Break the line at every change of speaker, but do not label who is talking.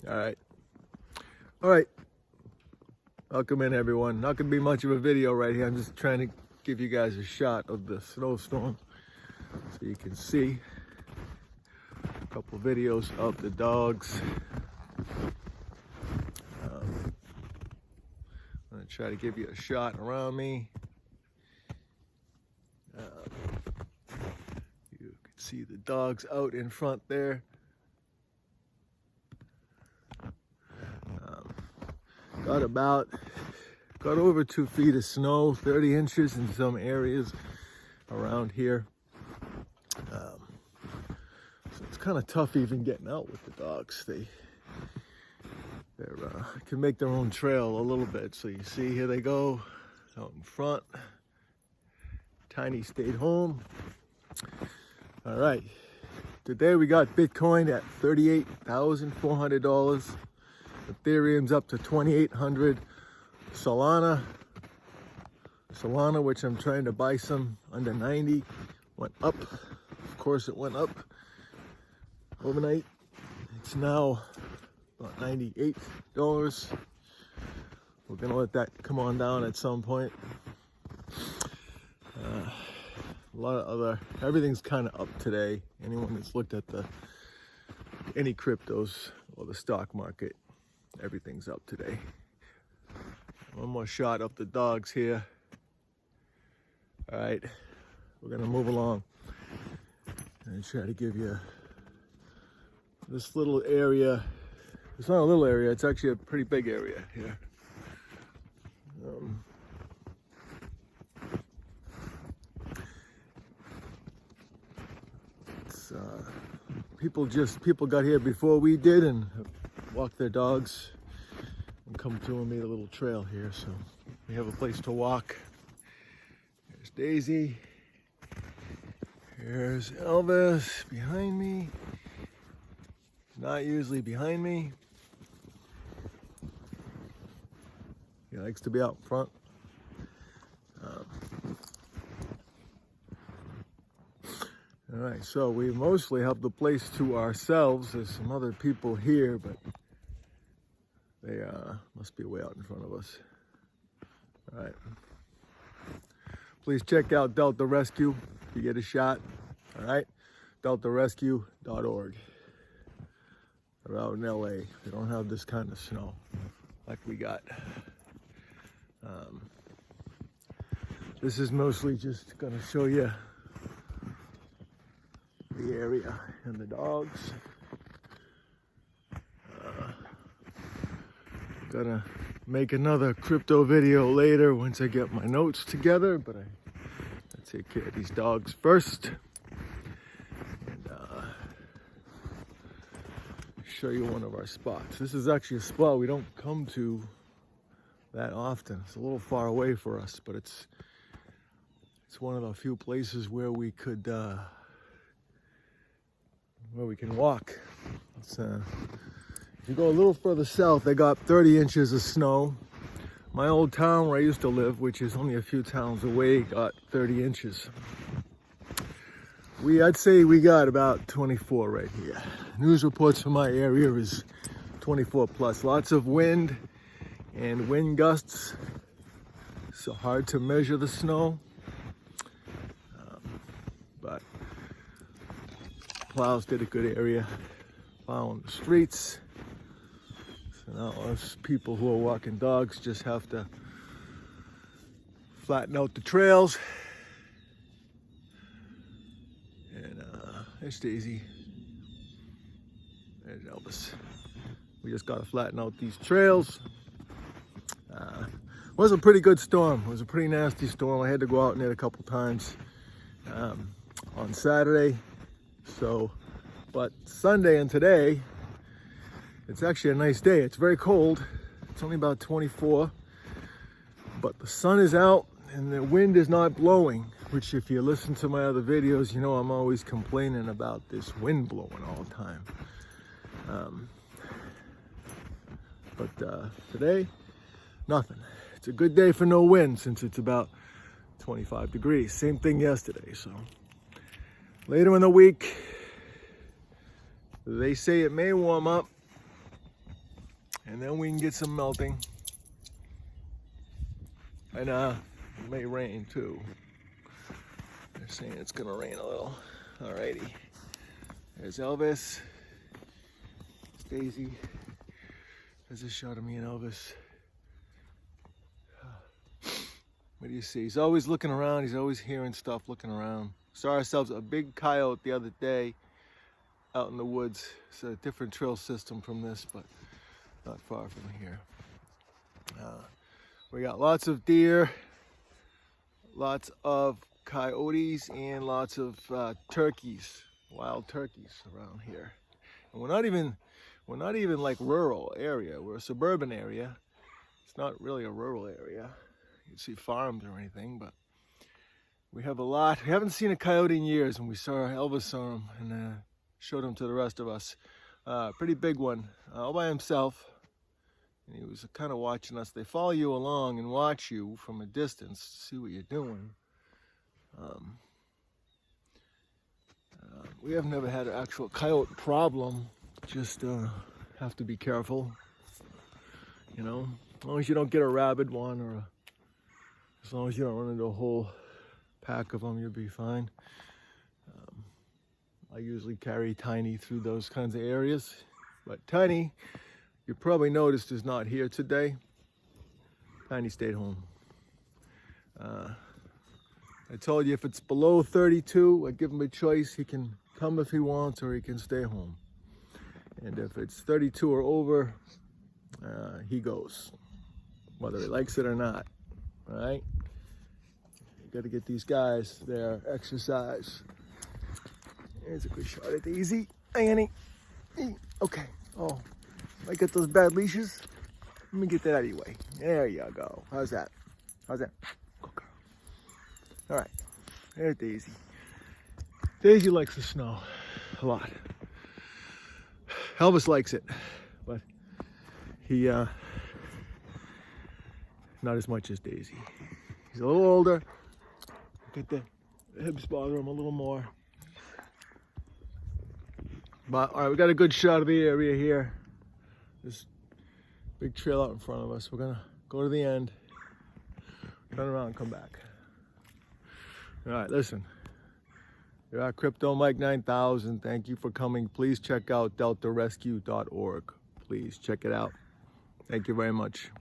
All right. Welcome in, everyone. Not gonna be much of a video right here. I'm just trying to give you guys a shot of the snowstorm so you can see a couple videos of the dogs. I'm gonna try to give you a shot around me. You can see the dogs out in front there. Got over 2 feet of snow, 30 inches in some areas around here. So it's kind of tough even getting out with the dogs. They can make their own trail a little bit. So you see, here they go out in front. Tiny stayed home. All right, today we got Bitcoin at $38,400. Ethereum's up to 2,800. Solana, which I'm trying to buy some under 90, went up. Of course, it went up overnight. It's now about $98. We're gonna let that come on down at some point. A lot of everything's kind of up today. Anyone that's looked at any cryptos or the stock market, everything's up today. One more shot of the dogs here. All right, we're gonna move along and try to give you this little area. It's not a little area, it's actually a pretty big area here. People got here before we did and walked their dogs and come to and made a little trail here, so we have a place to walk. There's Daisy. Here's Elvis behind me. Not usually behind me. He likes to be out front. All right, so we mostly have the place to ourselves. There's some other people here, but they must be way out in front of us. All right. Please check out Delta Rescue if you get a shot. All right. DeltaRescue.org. They're out in LA. They don't have this kind of snow like we got. This is mostly just going to show you the area and the dogs. Gonna make another crypto video later once I get my notes together, but I take care of these dogs first and show you one of our spots. This is actually a spot we don't come to that often. It's a little far away for us, but it's one of the few places where we could where we can walk. If you go a little further south, they got 30 inches of snow. My old town where I used to live, which is only a few towns away, got 30 inches. I'd say we got about 24 right here. News reports from my area is 24 plus. Lots of wind and wind gusts. So hard to measure the snow. But plows did a good area plowing the streets. So now us people who are walking dogs just have to flatten out the trails. And there's Daisy. There's Elvis. We just gotta flatten out these trails. It was a pretty good storm. It was a pretty nasty storm. I had to go out in it a couple times on Saturday. But Sunday and today, it's actually a nice day. It's very cold. It's only about 24, but the sun is out and the wind is not blowing, which if you listen to my other videos, you know I'm always complaining about this wind blowing all the time. But today, nothing. It's a good day for no wind since it's about 25 degrees. Same thing yesterday. So later in the week, they say it may warm up. and then we can get some melting. And it may rain too. They're saying it's gonna rain a little. Alrighty. There's Elvis. It's Daisy. There's a shot of me and Elvis. What do you see? He's always looking around. He's always hearing stuff, looking around. Saw ourselves a big coyote the other day out in the woods. It's a different trail system from this, but not far from here. We got lots of deer, lots of coyotes, and lots of turkeys, wild turkeys around here. And we're not even like rural area. We're a suburban area. It's not really a rural area. You can see farms or anything, but we have a lot. We haven't seen a coyote in years, and we saw Elvis saw him and showed him to the rest of us. Pretty big one, all by himself. And he was kind of watching us. They follow you along and watch you from a distance to see what you're doing. We have never had an actual coyote problem. Just have to be careful, you know. As long as you don't get a rabid one, or as long as you don't run into a whole pack of them, you'll be fine. I usually carry Tiny through those kinds of areas, but Tiny, you probably noticed, is not here today. Tiny stayed home. I told you if it's below 32, I give him a choice. He can come if he wants, or he can stay home. And if it's 32 or over, he goes, whether he likes it or not. All right? You got to get these guys their exercise. Here's a good shot at Daisy. Annie. Okay. Oh, I get those bad leashes. Let me get that out of your way. There you go. How's that? How's that? Go, girl. All right. There's Daisy. Daisy likes the snow a lot. Elvis likes it, but he not as much as Daisy. He's a little older. Get the hips bother him a little more. But all right, we got a good shot of the area here. This big trail out in front of us. We're gonna go to the end, turn around, and come back. All right, listen. You're at Crypto Mike 9000. Thank you for coming. Please check out deltarescue.org. Please check it out. Thank you very much.